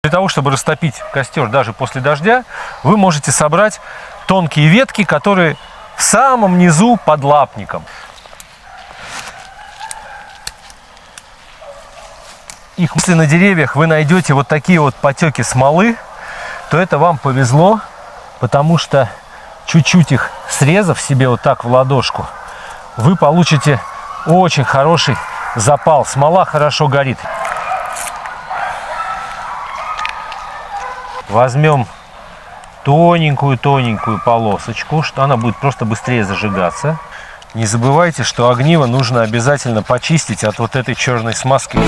Для того, чтобы растопить костер даже после дождя, вы можете собрать тонкие ветки, которые в самом низу под лапником. Если на деревьях вы найдете вот такие вот потеки смолы, то это вам повезло, потому что чуть-чуть их срезав себе вот так в ладошку, вы получите очень хороший запал. Смола хорошо горит. Возьмем тоненькую полосочку, что она будет просто быстрее зажигаться. Не забывайте, что огниво нужно обязательно почистить от вот этой черной смазки.